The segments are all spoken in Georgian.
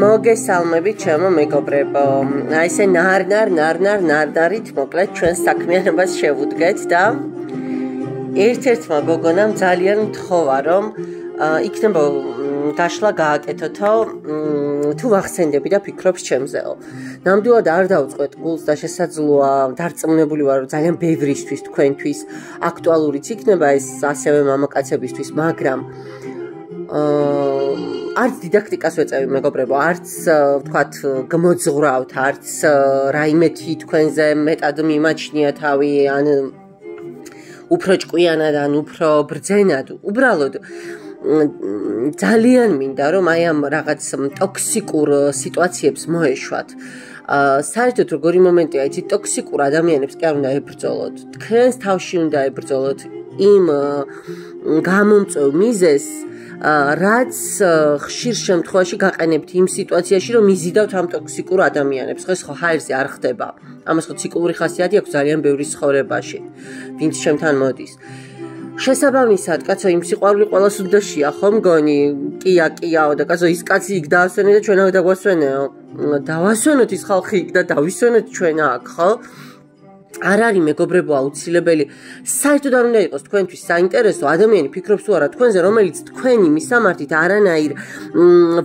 მოგესალმებით ჩემო მეგობრებო. აი ესე ნარნარით მოკლედ ჩვენ საქმიანობას შევუდგეთ და ერთ-ერთმა გოგონამ ძალიან მთხოვა რომ იქნება დაშლა გააკეთოთო თუ ვახსენდები და ფიქრობს ჩემზეო. ნამდვილად არ დავწყვეტ გულს და შესაძლოა დარწმუნებული ვარ რომ ძალიან ბევრისთვის თქვენთვის აქტუალურიც იქნება ეს ასევე მამაკაცებისთვის, მაგრამ არც დიდაქტიკას ვეწევი მეგობრებო, არც ვთქვათ გმოძღვრავთ, არც რაიმე თქვენზე მეტად მიმაჩნია თავი, ან უფრო ჭკვიანად, ან უფრო ბრძენად, უბრალოდ ძალიან მინდა რომ აი ამ რაღაც ტოქსიკურ სიტუაციებს მოეშვათ. საერთოდ როგორი მომენტია, იცით, ტოქსიკურ ადამიანებს კი არ უნდა ებრძოლოთ. თქვენს თავში უნდა ებრძოლოთ იმ გამომწვევ მიზეზს, რაც ხშირ შემთხვევაში გაყენებთ იმ სიტუაციაში, რომ იზიდავთ ამ ტოქსიკურ ადამიანებს. ხო, ეს ხო ჰაერზე არ ხდება. ამას ხო ციკლური ხასიათი აქვს ძალიან ბევრი ცხოვრებაში, ვინც ჩემთან მოდის. შესაბამისად, კაცო, იმ სიყვარული ყველას უდაშია, ხო მგონი? კიაო და კაცო, ის კაცი იქ დაასვენე და ჩვენ აქ დაგვასვენეო. დავასვენოთ ის ხალხი იქ და დავისვენოთ ჩვენ აქ, ხო? არ არის მეგობრებო აუცილებელი. საერთოდ არ უნდა იყოს თქვენთვის საინტერესო ადამიანი ფიქრობს თუ არა თქვენზე, რომელიც თქვენი მისამართით არანაირ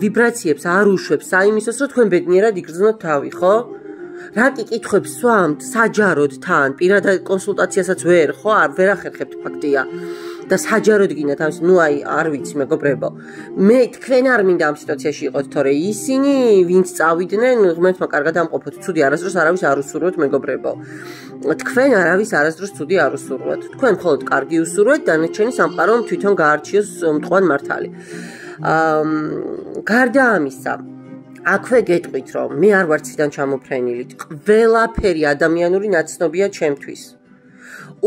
ვიბრაციებს არ უშვებს საიმისოს, რომ თქვენ ბედნიერად იგრძნოთ თავი, ხო? რა კი კითხვებს სვამთ საჯაროდ თან, პირადად კონსულტაციასაც ხო, ვერ ახერხებთ ფაქტია. და საჯაროდ გინდათ ამის, ნუ აი არ ვიცი მეგობრებო. მე თქვენ არ მინდა ამ სიტუაციაში იყოთ, თორე ისინი, ვინც წავიდნენ, ღმერთმა კარგად ამყოფოთ. ცუდი არასდროს არავის არ უსურვოთ მეგობრებო. თქვენ არავის არასდროს ცუდი არ უსურვოთ. თქვენ მხოლოდ კარგი უსურვოთ, დანარჩენი სამყარომ თვითონ გაარჩიოს მტყუან მართალი. გარდა ამისა, აქვე გეტყვით რომ მე არ ვარ ციდან ჩამოფრენილი. ყველაფერი ადამიანური ნაცნობია ჩემთვის.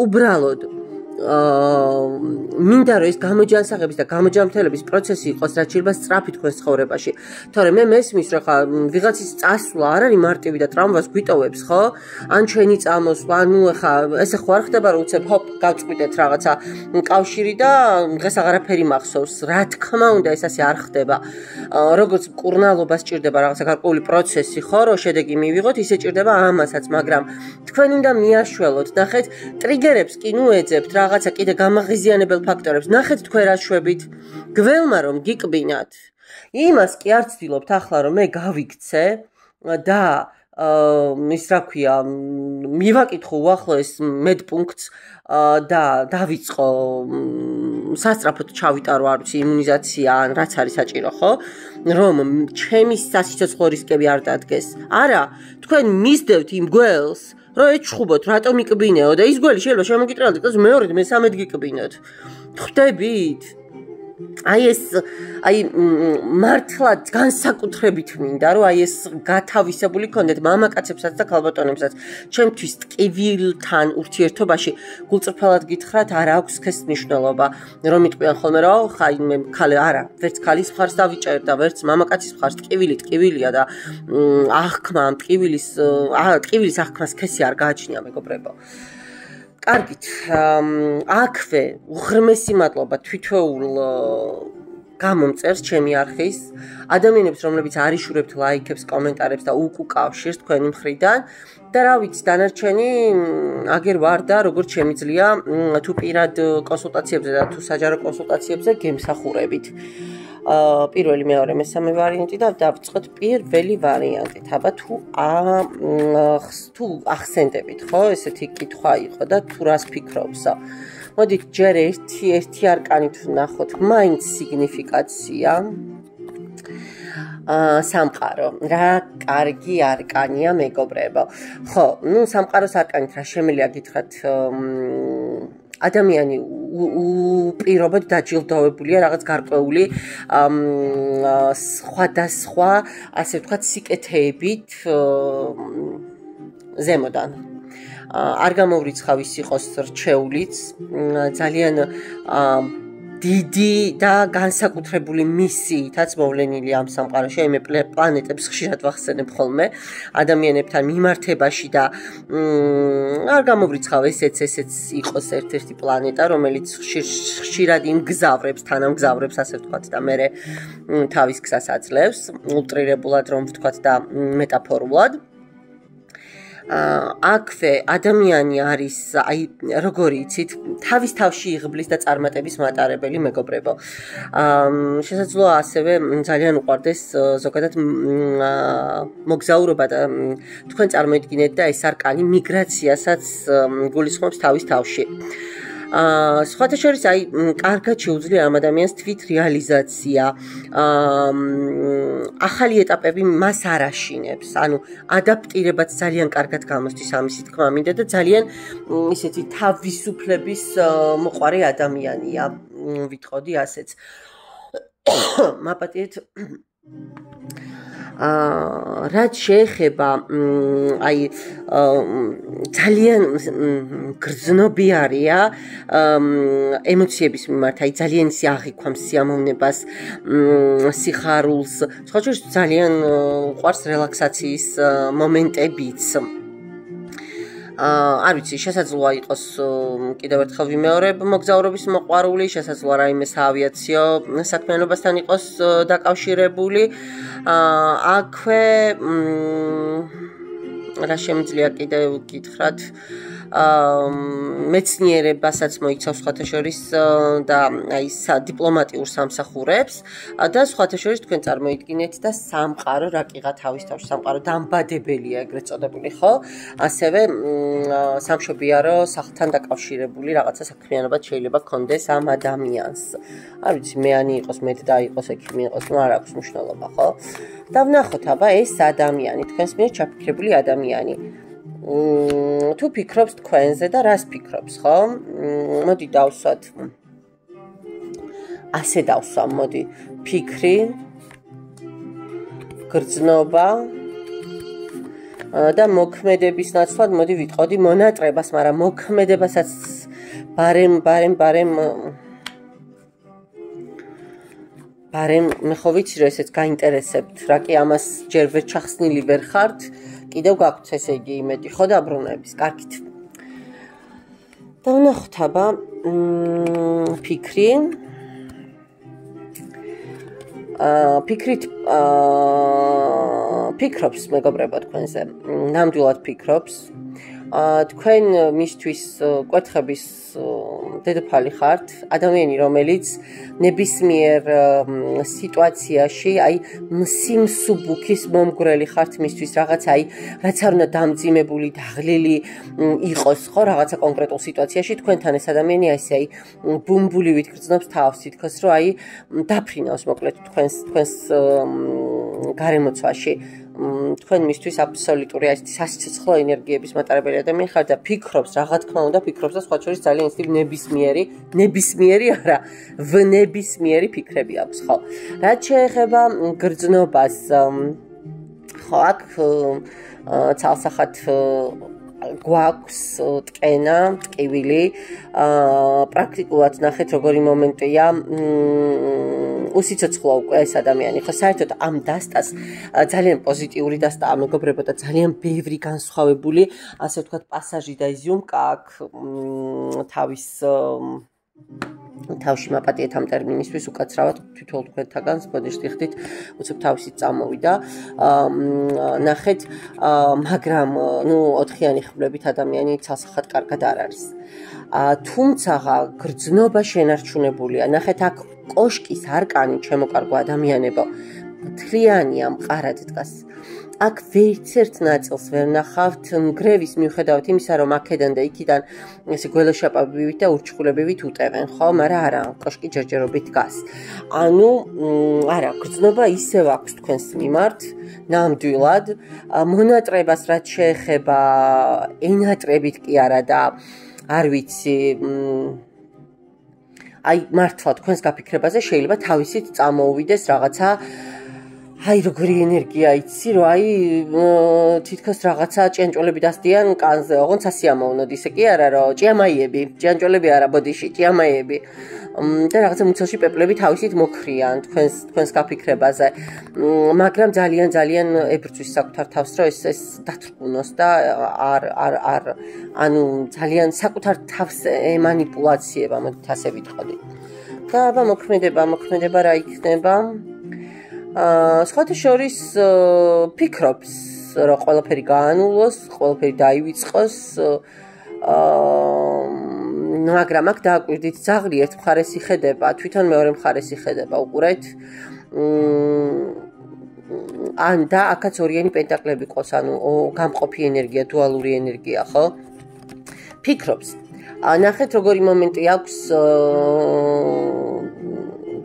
უბრალოდ მინდა რომ ეს გამოჯანსაღების და გამოჯანმრთელების პროცესი იყოს, რაც შეიძლება სწრაფი თქვენს ცხოვრებაში. თორე მე მესმის რომ ხა ვიღაცის წასვლა არ არის მარტივი და ტრამვას გვიტოვებს, ხო? ან ჩვენი წამოსვლა, ანუ ხა ესე ხო არ ხდება რომ უცებ ჰოპ გავწყვიტეთ რაღაცა კავშირი და დღეს აღარაფერი მახსოვს. რა თქმა უნდა ეს ასე არ ხდება. როგორც მკურნალობა სჭირდება რაღაცა გარკვეული პროცესი, ხო, რომ შედეგი მივიღოთ, ისე სჭირდება ამასაც, მაგრამ თქვენ უნდა მიაშველოთ, ნახეთ, ტრიგერებს კი ნუ ეძებთ რაღაცა კიდე გამაღიზიანებელ ფაქტორებს. ნახეთ თქვენ რა შვებით. გველმა რომ გიკბინათ. იმას კი არ ცდილობთ ახლა რომ მე გავიქცე და ის რა ქვია, მივაკითხო უახლოეს მედპუნქტს და დავიწყო სასწრაფოდ ჩავიტარო არ ვიცი იმუნიზაცია ან რაც არის საჭირო, ხო? რომ ჩემი სასიცოცხლო რისკები არ დადგეს. არა, თქვენ მისდევთ იმ გველს რომ ეჩხუბოთ, რატომ იკბინეო და ის გველი შეიძლება შემოგიტრალდეთ, და მეორედ მესამედ გიკბინოთ. ხვდებით? აი მართლა განსაკუთრებით მინდა რომ აი ეს გათავისებული ქონდეთ მამაკაცებსაც და ქალბატონებსაც. ჩემთვის ტკივილთან ურთიერთობაში გულწრფელად გითხრათ, არ აქვს ქეს მნიშვნელობა. რომ იტყვიან ხოლმე რომ ხა მე ქალი არა, ვერც ქალის მხარს დავიჭერ და ვერც მამაკაცის მხარს. ტკივილია და აღქმა ამ ტკივილის აღქმას ქესი არ გააჩნია მეგობრებო. კარგით, აქვე უღრმესი მადლობა თვითეულ გამომწერს ჩემი არხის ადამიანებს, რომლებიც არ იშურებთ ლაიქებს, კომენტარებს და უკავშირს თქვენი მხრიდან და რა ვიცი, დანარჩენი აგერ ვარ და როგორც შემიძლია თუ პირად კონსულტაციებზე და თუ საჯარო კონსულტაციებზე გემსახურებით. პირველი, მეორე, მესამე ვარიანტი და დავწყოთ პირველი ვარიანტით. აბა თუ ახსენდებით, ხო, ესეთი კითხვა იყო და თუ რას ფიქრობსო. მოდით ჯერ ერთი არკანით ვნახოთ, მაინც სიგნიფიკაცია. სამყარო. რა კარგი არკანია მეგობრებო. ხო, ნუ სამყაროს არკანით რა შემიძლია გითხრათ, ადამიანი უპირობოდ დაჯილდოვებულია რაღაც გარკვეული სხვადასხვა, ასე ვთქვათ, სიკეთეებით ზემოდან. არ გამოვრიცხავ ის იყოს რჩეულიც, ძალიან დიდი და განსაკუთრებული მისიითაც მოვლენილი ამ სამყაროში, აი მე პლანეტებს ხშირად ვახსენებ ხოლმე ადამიანებთან მიმართებაში და არ გამოვრიცხავ ესეც იყოს ერთ-ერთი პლანეტა, რომელიც ხშირად იმგზავრებს, თანამგზავრებს, ასე ვთქვათ და მე თავის გზას აძლევს, ულტრირებულად რომ ვთქვათ და მეტაფორულად. აქვე ადამიანი არის, აი, როგორი იცით, თავის თავში იღბლის და წარმატების მატარებელი მეგობრებო. შესაძლოა ასევე ძალიან უყვარდეს ზოგადად მოგზაურობა და თქვენ წარმოიდგინეთ და ეს არკანი მიგრაციასაც გულისხმობს თავის თავში. სხვათა შორის აი კარგად შეუძლია ამ ადამიანს თვით რეალიზაცია, ახალი ეტაპები მას არ აშინებს, ანუ ადაპტირებაც ძალიან კარგად გამოსდის ამისი თქმა მინდა და ძალიან ისეთი თავისუფლების მოყვარე ადამიანია, ვიტყოდი ასეც. მაპატიეთ რაც შეეხება აი ძალიან გრძნობიარია ემოციების მიმართ, აი ძალიან ისე აღიქვამს სიამოვნებას, სიხარულს, სხვა შორის ძალიან უყვარს რელაქსაციის მომენტებიც. არ ვიცი, შესაძლოა იყოს კიდევ ერთხელ ვიმეორებ მოგზაურობის მოყვარული, შესაძლოა რაიმე საავიაციო საქმიანობასთან იყოს დაკავშირებული. აქვე რა შემიძლია კიდევ გითხრათ, მეცნიერებასაც მოიცავს სხვათა შორის და აი დიპლომატიურ სამსახურებს და სხვათა შორის თქვენ წარმოიდგინეთ და სამყარო რა კიღა თავის თავში სამყარო დამბადებელია ეგრეთ წოდებული, ხო? ასევე სამშობიარო სახლთან დაკავშირებული რაღაცა საქმიანობაც შეიძლება გქონდეს ამ ადამიანს. არ ვიცი, მეანი იყოს, მეტდა იყოს, ექიმი იყოს, ნუ არ აქვს მნიშვნელობა, ხო? და ვნახოთ აბა ეს ადამიანი, თქვენს მიერ ჩაფიქრებული ადამიანი. თუ ფიქრობს თქვენზე და რას ფიქრობს, ხო? მოდი დავსვათ. ასე დავსვამ, მოდი. ფიქრი, გრძნობა და მოქმედების ნაცვლად მოდი ვიტყოდი მონატრებას, მაგრამ მოქმედებასაც ბარემ მე ხო ვიცი რომ ესეც გაინტერესებთ, რა კი ამას ჯერ ვერ ჩახსნილი ვერ ხართ, კიდევ გაქვთ ესე იგი იმედი, ხო დაბრუნების, კარგით. და ვნახოთ აბა ფიქრით ფიქრობს მეგობრებო თქვენზე, ნამდვილად ფიქრობს. თქვენ მისთვის კვერთხების დედოფალი ხართ, ადამიანი რომელიც ნებისმიერ სიტუაციაში აი სიმსუბუქის მომგვრელი ხართ მისთვის, რაღაცა აი რაც არ უნდა დამძიმებული, დაღლილი იყოს, ხო, რაღაცა კონკრეტულ სიტუაციაში თქვენთან ეს ადამიანი ესე აი ბუმბულივით გრძნობს თავს, თითქოს რომ აი დაფრინავს მოკლედ თქვენს გარემოცვაში. თქვენ მისთვის აბსოლუტური აი სასიცოცხლო ენერგიების მატარებელი ადამიანი ხარ და ფიქრობს, რა თქმა უნდა ფიქრობს და სხვა შორის ძალიან ისეთი ნებისმიერი არა, ნებისმიერი ფიქრები აქვს, ხო. რაც შეეხება გრძნობას, ხო, აქ ცალსახად გვაქვს ტკენა, ტკივილი, პრაქტიკულად ნახეთ როგორი მომენტია, უსიცოცხლოა უკვე ეს ადამიანი, ხო, საერთოდ ამ დასტას ძალიან პოზიტიური დასტაა მეგობრებო და ძალიან ბევრი განსხვავებული, ასე ვთქვათ, პასაჟი და იზიუმკა აქ თავში მაპატიეთ ამ ტერმინისთვის უკაცრავად თვითონ თქვენთაგანს ბოდიშტი ხდით უცებ თავისით წამოვიდა ნახეთ მაგრამ ნუ 4-იანი ხმლებით ადამიანი ცალსახად კარგად არ არის თუმცა გრძნობა შენარჩუნებულია ნახეთ აქ კოშკის არკანი ჩემო კარგო ადამიანებო მთლიანია მყარად დგას აქ ვერცერთ ნაწილს ვერ ნახავთ მგრევის მიუხედავად იმისა რომ აქედან და იქიდან ესე გველოშაპავით და ურჩხულებივით უტევენ ხო მაგრამ არა კოშკი ჯერჯერობით დგას ანუ არა გრძნობა ისევ აქვს თქვენს მიმართ ნამდვილად მონატრებას რაც შეეხება ენატრებით კი არა და არ ვიცი აი მართლა თქვენს გაფიქრებაზე შეიძლება თავისით წამოუვიდეს რაღაცა აი როგორი ენერგია იცი რომ აი თითქოს რაღაცა ჭიანჭველები დასდიან კანზე ოღონდ სასიამოვნოდ ისე კი არა რომ ჭიამაიები ჭიანჭველები არა ბოდიში ჭიამაიები და რაღაცა მუცელში პეპლები თავისით მოქრიან თქვენს გაფიქრებაზე მაგრამ ძალიან ებრძვის საკუთარ თავს რომ ეს დათრგუნოს და არ ანუ ძალიან საკუთარ თავს მანიპულაციება მოდით ასე ვიტყოდი და აბა მოქმედება რა იქნება სხვათა შორის ფიქრობს რომ ყველაფერი გაანულოს, ყველაფერი დაივიწყოს მაგრამ აქ დააკვირდით ძაღლი ერთ მხარეს იხედება, თვითონ მეორე მხარეს იხედება, უყურეთ ან და აქაც ორიანი პენტაკლები ყავს, ანუ გამყოფი ენერგია, დუალური ენერგია, ხო? ფიქრობს. ნახეთ როგორი მომენტი აქვს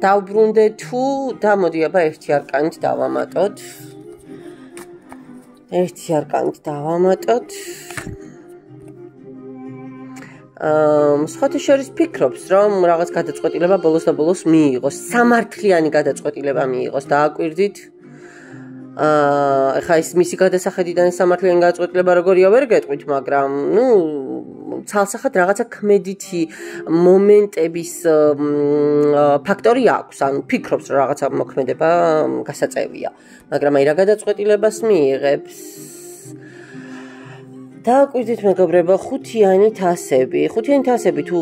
დავბრუნდე თუ და მოდი აბა ერთი არკანით დავამატოთ. სხვათა შორის ფიქრობს, რომ რაღაც გადაწყვეტილება ბოლოს და ბოლოს მიიღოს, სამართლიანი გადაწყვეტილება მიიღოს, დააკვირდით. ეხა ის მისი გადასახედიდან სამართლიანი გადაწყვეტილება როგორია ვერ გეტყვით, მაგრამ ნუ ცალსახად რაღაცა ქმედითი მომენტების ფაქტორი აქვს, ანუ ფიქრობს რომ რაღაცა მოქმედება გასაწევია, მაგრამ აი რა გადაწყვეტილებას მიიღებს დააკვირდით მეგობრებო, ხუთიანი თასები თუ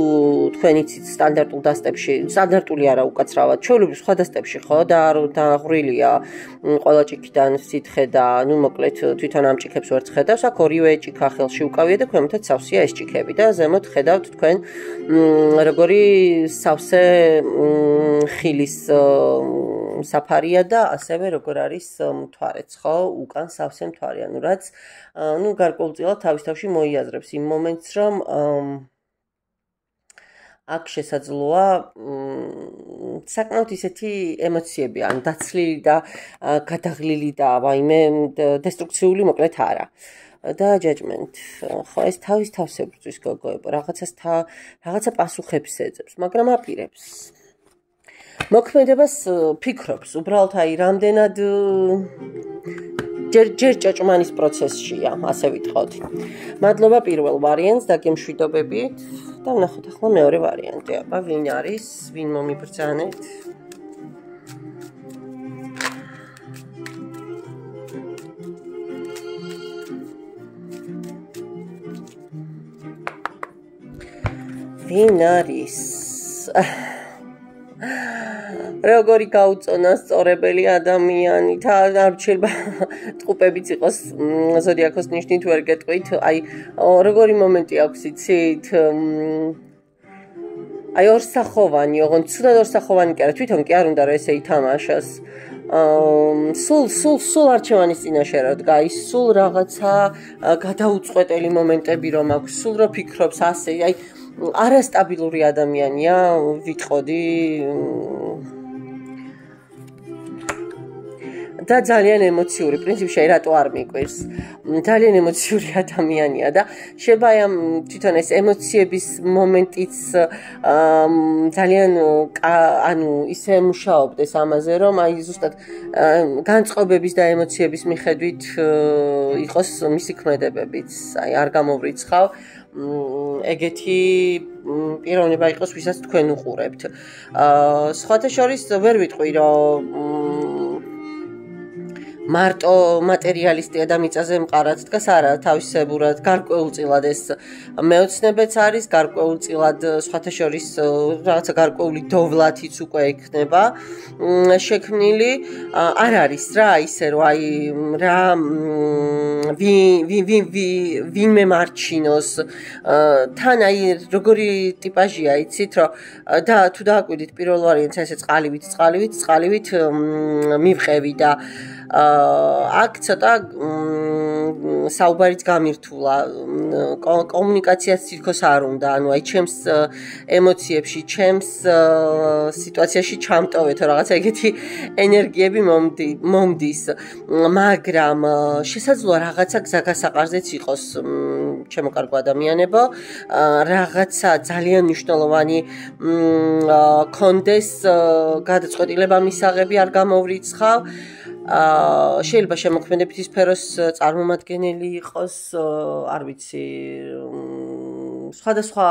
თქვენ იცით სტანდარტულ დასტებში, სტანდარტული არა უკაცრავად, ჩვეულებრივ სხვა დასტებში ხო და დაღვრილია ყველა ჭიქიდან სითხე და ნუ მოკლედ თვითონ ამ ჭიქებს ვერც ხედავს, აქ ორივე ჭიქა ხელში უკავია და ქვემოთაც სავსეა ეს ჭიქები და ზემოთ ხედავთ თქვენ როგორი სავსე ხილის საფარია და ასევე როგორ არის მთვარეც, ხო? უკან სავსე მთვარე, ანუ რაც ნუ გარკვეულწილად თავის თავში მოიაზრებს იმ მომენტს, რომ აქ შესაძლოა საკმაოდ ისეთი ემოციები, ან დაცლილი და გადაღლილი და ვაიმე დესტრუქციული მოკლედ არა. და judgment, ხო, ეს თავის თავს ებრძვის გოგოებო, რაღაცა პასუხებს ეძებს, მაგრამ აპირებს. მოქმედებას ფიქრობს, უბრალოდ აი რამდენად ჯერ ჭაჭმანის პროცესშია, ასე ვიტყოდ. მადლობა პირველ ვარიანტს დაგემშვიდობებით და ვნახოთ ახლა მეორე ვარიანტი. აბა ვინ არის, ვინ მომიბრძანეთ? ვინ არის? როგორი გაუწონა სწორებელი ადამიანი და არ შეიძლება ტყუპებიც იყოს ზოდიაქოს ნიშნით ვერ გეტყვით აი როგორი მომენტი აქვს იცით აი ორსახოვანი ოღონდ ცუდად ორსახოვანი კი არა თვითონ კი არ უნდა რომ ესე ითამაშოს სულ არჩევანის წინაშე რა დგას სულ რაღაცა გადაუწყვეტელი მომენტები რომ აქვს სულ რო ფიქრობს ასე აი არასტაბილური ადამიანია ვიტყოდი და ძალიან ემოციური, პრინციპში რატო არ მიყვირს. ძალიან ემოციური ადამიანია და შეიძლება ამ თვითონ ეს ემოციების მომენტიც ძალიან ანუ ისე მუშაობდეს ამაზე, რომ აი ზუსტად განწყობების და ემოციების მიხედვით იყოს მისი ქმედებებიც. აი არ გამოვრიცხავ ეგეთი პიროვნება იყოს, ვისაც თქვენ უყურებთ. სხვათა შორის ვერ ვიტყვი, რომ მარტო მატერიალისტია და მიწაზე მყარად დგას არა თავისებურად გარკვეულწილად ეს მეოცნებაც არის გარკვეულწილად სხვათა შორის რაღაცა გარკვეული დოვლათიც უკვე იქნება შექმნილი არ არის რა ისე რომ აი რა ვინმე მარჩინოს თან აი როგორი ტიპაჟია იცით რომ და თუ დააკვირდით პირველ ვარიანტს ესე წყალივით მივყევი და აქ ცოტა საუბარიც გამირთულა კომუნიკაციაც თითქოს არ უნდა ანუ აი ჩემს ემოციებში ჩემს სიტუაციაში ჩამტოვეთო რაღაცა ეგეთი ენერგიები მომდის მაგრამ შესაძლოა რაღაცა გზაგასაყარზეც იყოს ჩემო კარგო ადამიანებო რაღაცა ძალიან მნიშვნელოვანი კონდეს გადაწყვეტილება მისაღები არ გამოვრიცხავ შეიძლება შემოქმედებითი სფეროს წარმომადგენელი იყოს, არ ვიცი, სხვადასხვა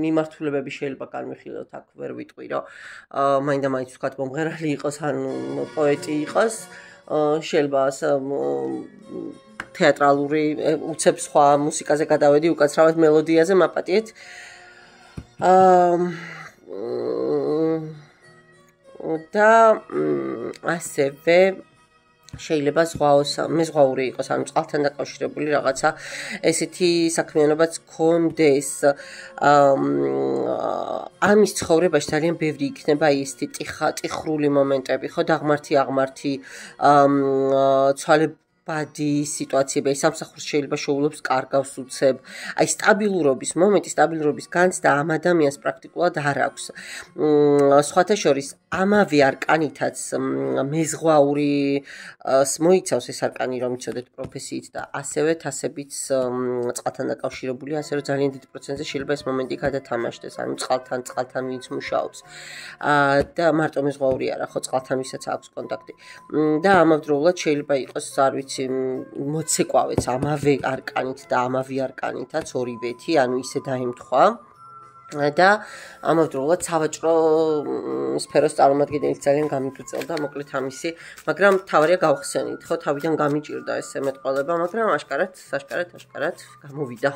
მიმართულებები შეიძლება განვიხილოთ, აქ ვერ ვიტყვი, რომ მაინდა-მაინც ვთქვათ მომღერალი იყოს, ან პოეტი იყოს, შეიძლება თეატრალური, უცებ სხვა მუსიკაზე გადავედი, უკაცრავად მელოდიაზე მაპატიეთ. და ასევე შეიძლება მეზღვაური იყოს, ანუ წყალთან დაკავშირებული რაღაცა ესეთი საქმიანობაც გქონდეს. ამის ცხოვრებაში ძალიან ბევრი იქნება ისეთი ტიხრული მომენტები, ხო, დაღმართი, ცვალებადი სიტუაციები, აი სამსახურს შეიძლება შეულობს კარგავს უცებ. აი სტაბილურობის განცდა ამ ადამიანს პრაქტიკულად არ აქვს. სხვათა შორის ამავე არკანითაც მეზღვაური მოიცავს ეს არკანი, რომ იცოდეთ პროფესიით და ასევე თასებიც წყალთან დაკავშირებული, ასე რომ ძალიან დიდ პროცენტზე შეიძლება ეს მომენტი გადათამაშდეს, ანუ წყალთან ვინც მუშაობს. და მარტო მეზღვაური არა, ხო, წყალთან ვისაც აქვს კონტაქტი. და ამავდროულად შეიძლება იყოს, არ ვიცი, მოცეკვავეც ამავე არკანით და ამავე არკანითაც ორივეთი, ანუ ისე დაემთხვა. და ამავდროულად სავაჭრო სფეროს წარმომადგენელი ძალიან გამიგრძელდა, მოკლედ ამისი, მაგრამ თავარია გავხსენით, ხო, თავიდან გამიჭირდა ეს მეტყველება, მაგრამ აშკარად გამოვიდა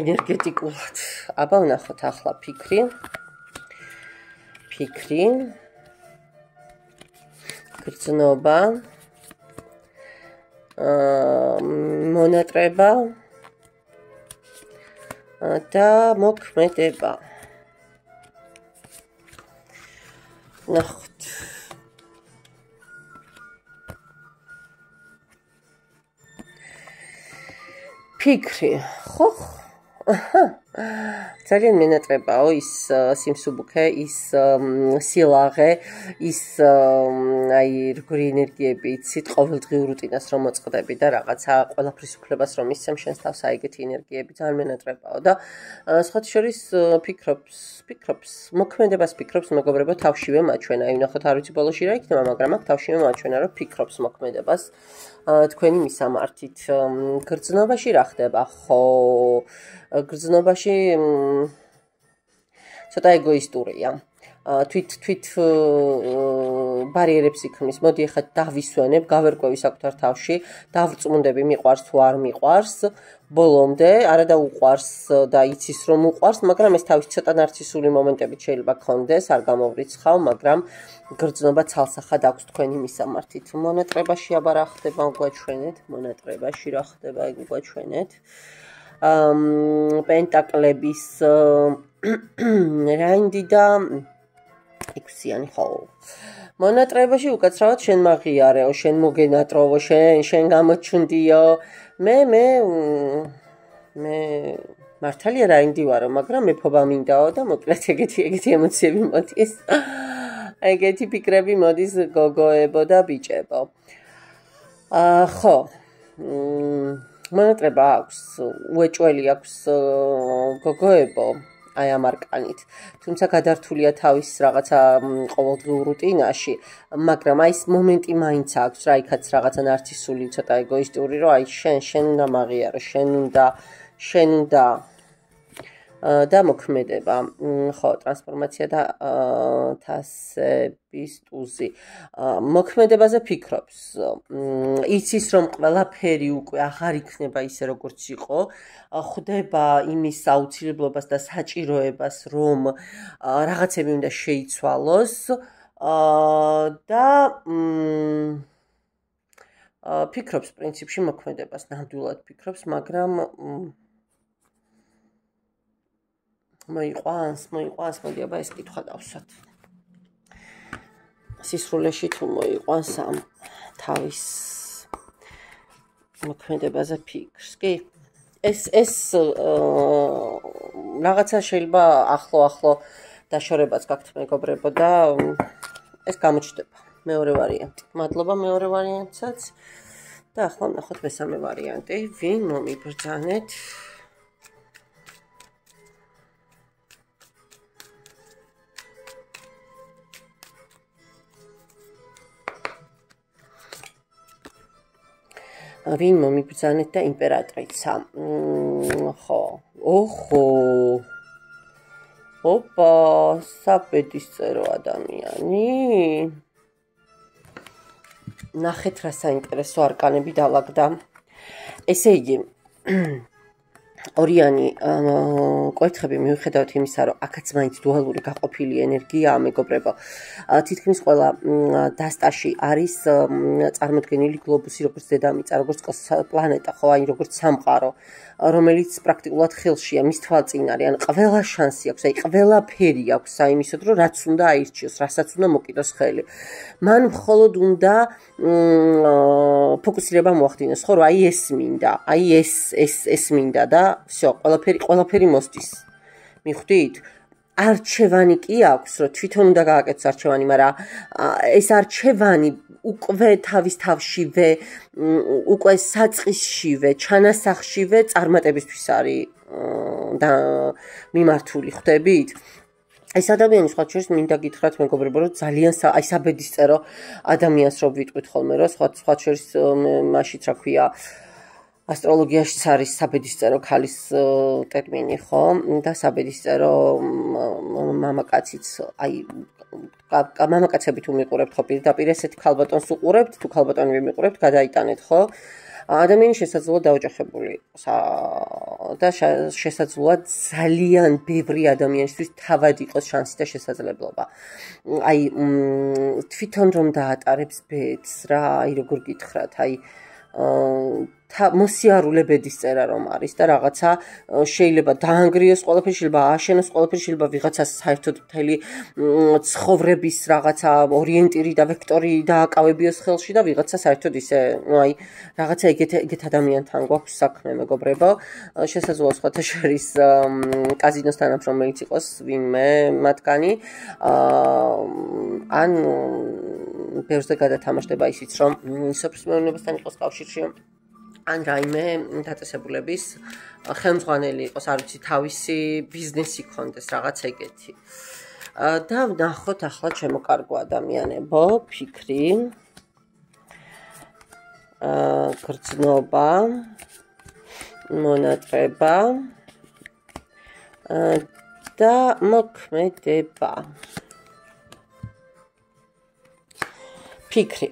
ენერგეტიკულად. აბა ვნახოთ ახლა ფიქრი, გრძნობა, მონატრება და მოქმედება. ნახოთ. ფიქრი, ხო? ძალიან მენატრებაო ის სიმსუბუქე, ის სილაღე, ის აი როგორი ენერგიები იცით, ყოველდღიურ რუტინას რომ მოწყდები და რაღაცა ყველაფრის უფლებას რომ ისცემ შენს თავს, აი ეგეთი ენერგიები ძალიან მენატრებაო და სხვათა შორის ფიქრობს, მოქმედებას ფიქრობს, მეგობრებო, თავშივე მაჩვენა. აი ნახოთ, არ ვიცი ბოლოში რა იქნება, მაგრამ აქ თავშივე მაჩვენა, რომ ფიქრობს მოქმედებას თქვენი მისამართით. გრძნობაში რა ხდება? ხო, გრძნობაში ცოტა ეგოისტურია. თვით ბარიერებს იქმნის. მოდი ახლა დავისვენებ, გავერკვევი საკუთარ თავში, დავრწმუნდები, მიყვარს თუ არ მიყვარს, ბოლომდე, არა და უყვარს და იცის რომ უყვარს, მაგრამ ეს თავის ცოტა ნარცისული მომენტებით შეიძლება გქონდეს, არ გამოვრიცხავ, მაგრამ გრძნობა ცალსახად აქვს თქვენი მისამართით. მონატრებაში აბა რა ხდება, უგვაჩვენეთ, მონატრებაში რა ხდება, ეგ უგვაჩვენეთ. პენტაკლების რაინდი და ექვსიანი, ხო. მონატრებაში უკაცრავად შენ მაღიარეო, შენ მოგენატროვო, შენ გამოჩნდიო. მე მართალია რაინდი ვარო, მაგრამ მეფობა მინდაო და მოკლედ ეგეთი ემოციები მოდის. ეგეთი ფიქრები მოდის გოგოებო და ბიჭებო. ხო. მონატრება აქვს, უეჭველი აქვს გოგოებო, აი ამ არკანით. თუმცა გადართულია თავის რაღაცა ყოველდღიურ რუტინაში, მაგრამ აი ეს მომენტი მაინც აქვს რა, იქაც რაღაცა ნარცისული, ცოტა ეგოისტური, რომ აი შენ უნდა მაღიარო, შენ უნდა და მოქმედება. ხო, ტრანსფორმაცია და თასების ტუზი. მოქმედებაზე ფიქრობს. იცის რომ ყველაფერი უკვე აღარ იქნება ისე როგორც იყო, ხვდება იმის აუცილებლობას და საჭიროებას, რომ რაღაცები უნდა შეიცვალოს და ფიქრობს პრინციპში მოქმედებას, ნამდვილად ფიქრობს, მაგრამ მოიყვანს, მოდი აბა ეს კითხვა დავსვათ. სისრულეში თუ მოიყვანს ამ თავის მოქმედებაზე ფიქრს, კი? ეს რაღაცა შეიძლება ახლო დაშორებაც გაქვთ მეგობრებო და ეს გამოჩნდება. მეორე ვარიანტი. მადლობა მეორე ვარიანტსაც. და ახლა ნახოთ მესამე ვარიანტი. ვინ მომიბრძანეთ? ვინ მომიბრძანეთ და იმპერატრიცა. ხო. ოხო. ოპა, საბედისწერო ადამიანი. ნახეთ რა საინტერესო არკანები დავაგდა. ესე იგი ორიანი კვერთხები მიუხედავად იმისა, რომ აქაც მაინც დუალური გაყოფილი ენერგიაა, მეგობრებო. თითქმის ყველა დასტაში არის წარმოდგენილი გლობუსი, როგორც დედამიწა, როგორც პლანეტა, ხო, აი როგორც სამყარო, რომელიც პრაქტიკულად ხელშია, მის თვალწინ არის, ან ყველა შანსი აქვს, აი ყველაფერი აქვს საიმისოდ, რომ რაც უნდა აირჩიოს, რასაც უნდა მოკიდოს ხელი. მან მხოლოდ უნდა ფოკუსირება მოახდინოს, ხო, რომ აი ეს მინდა, აი ეს მინდა და всё, ყველაფერი მოსდის. მიხვდით? არჩევანი კი აქვს, რომ თვითონ უნდა გააკეთოს არჩევანი, მაგრამ ეს არჩევანი უკვე თავის თავშივე, უკვე საწყისშივე, ჩანასახშივე წარმატებისთვის არის და მიმართული, ხვდებით? ეს ადამიანი სხვა შორის მინდა გითხრათ მეგობრებო, რომ ძალიან აი საბედისწერო ადამიანს რო ვიტყვით ხოლმე, რომ სხვა შორის მაშიც რა ქვია ასტროლოგიაშიც არის საბედისწერო ქალის ტერმინი, ხო? და საბედისწერო მამაკაციც, აი მამაკაცები თუ მიყურებთ ხო პირდაპირ ესეთ ქალბატონს უყურებთ, თუ ქალბატონი ვიმიყურებთ, გადაიტანეთ, ხო? ადამიანი შესაძლოა დაოჯახებული და შესაძლოა ძალიან ბევრი ადამიანისთვის თავად იყოს შანსი და შესაძლებლობა. აი თვითონ რომ დაატარებს ბედს რა, აი როგორ გითხრათ, აი მოსიარულე ბედისწერა რომ არის და რაღაცა შეიძლება დაანგრიოს ყველაფერი, შეიძლება ააშენოს ყველაფერი, შეიძლება ვიღაცას საერთოდ მთელი ცხოვრების რაღაცა ორიენტირი და ვექტორი დააკავებიოს ხელში და ვიღაცა საერთოდ ისე, აი რაღაცა ეგეთ ადამიანთან გვაქვს საქმე, მეგობრებო. შესაძლოა სხვათა შორის კაზინოს თანამშრომელიც იყოს ვინმე მათგანი, ან ბევრზე გადათამაშდება ისიც, რომ სოფლის მეურნეობასთან იყოს კავშირში, ან რაიმე დაწესებულების ხელმძღვანელი იყოს, არ ვიცი, თავისი ბიზნესი ქონდეს, რაღაც ეგეთი. და ვნახოთ ახლა ჩემო კარგო ადამიანებო, ფიქრი, გრძნობა, მონატრება და მოქმედება. ფიქრი.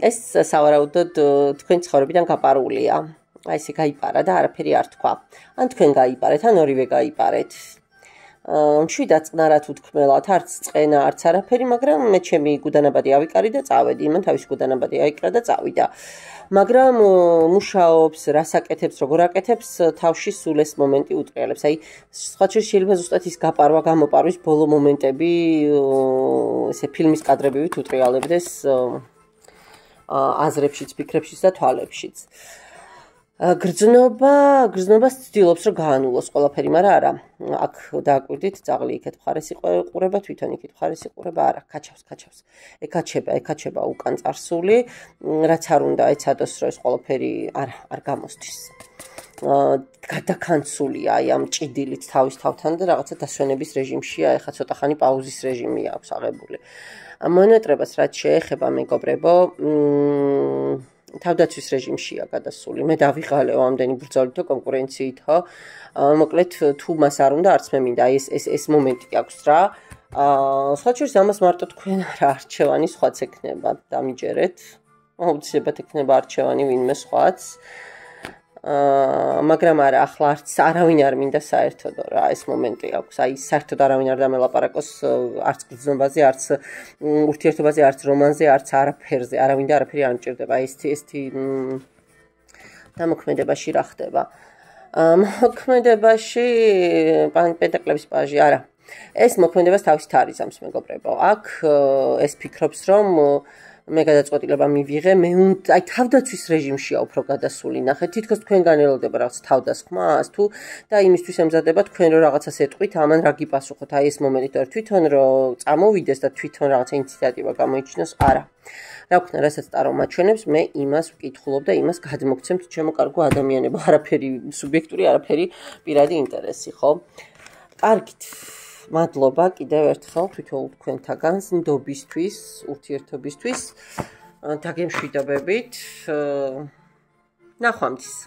ეს სავარაუდოდ თქვენ ცხოვრებიდან გაპარულია. აი ესე გაიპარა და არაფერი არ თქვა. ან თქვენ გაიპარეთ, ან ორივე გაიპარეთ. მშვიდად წყნარად უთქმელად, არც წყენა, არც არაფერი, მაგრამ მე ჩემი გუდანაბადი ავიკარი და წავედი. მან თავის გუდანაბადი აიკრა და წავიდა. მაგრამ მუშაობს, რას აკეთებს, როგორ აკეთებს, თავში სულ ეს მომენტი უტრიალებს. აი, სხვა შეიძლება ზუსტად ის გაპარვა, გამოპარვის ბოლო მომენტები, ესე ფილმის კადრებივით უტრიალებდეს აზრებშიც, ფიქრებშიც და თვალებშიც. გრძნობას ცდილობს, რომ გაანულოს ყველაფერი, მაგრამ არა. აქ დააკვირდით, ძაღლი იქეთ მხარეს იყურება, თვითონ იქით მხარეს იყურება, არა, კაჩავს. ეკაჩება უკან წარსული, რაც არ უნდა ეცადოს, რომ ეს ყველაფერი არ გამოსდის. გადაკანცულია აი ამ ჭიდილით თავის თავთან და რაღაცა დასვენების რეჟიმშია, ეხლა ცოტა ხანი პაუზის რეჟიმი აქვს აღებული. მონატრებას რაც შეეხება, მეგობრებო, თავდაცვის რეჟიმშია გადასული. მე დავიღალეო ამდენი ბრძოლითო კონკურენციითო. მოკლედ თუ მას არ უნდა, არც მე მინდა. აი ეს მომენტი აქვს რა. სხვა შორის ამას მარტო თქვენ არა არჩევანი სხვაც ექნება, დამიჯერეთ. აუცილებლად ექნება არჩევანი ვინმე სხვაც. მაგრამ არა, ახლა არავინ არ მინდა საერთოდ რა ეს მომენტი აქვს. აი საერთოდ არავინ არ დამელაპარაკოს არც გრძნობაზე, არც ურთიერთობაზე, არც რომანზე, არც არაფერზე. არავინ და არაფერი არ მჭირდება. ეს დამოქმედებაში რა ხდება? მოქმედებაში პენტაკლების პაჟი, არა. ეს მოქმედებას თავისით არიზამს, მეგობრებო. აქ ეს ფიქრობს, რომ მე გადაწყვეტილება მივიღე, მე აი თავდაცვის რეჟიმშია უფრო გადასული. ნახეთ, თითქოს თქვენგან ელოდება რაღაც თავდასხმას თუ და იმისთვის ემზადება თქვენ რომ რაღაცას ეტყვით, ამან რა გიპასუხოთ? აი ეს მომენტი და თვითონ რომ წამოვიდეს და თვითონ რაღაცა ინიციატივა გამოიჩინოს, არა. რა ვქნა, რასაც ტარო მაჩვენებს, მე იმას ვკითხულობ და იმას გადმოგცემთ ჩემო კარგო ადამიანებო, არაფერი სუბიექტური, არაფერი პირადი ინტერესი, ხო? კარგით. მადლობა კიდევ ერთხელ თვითონ თქვენთაგან ნდობისთვის, ურთიერთობისთვის. დაგემშვიდობებით. ნახვამდის.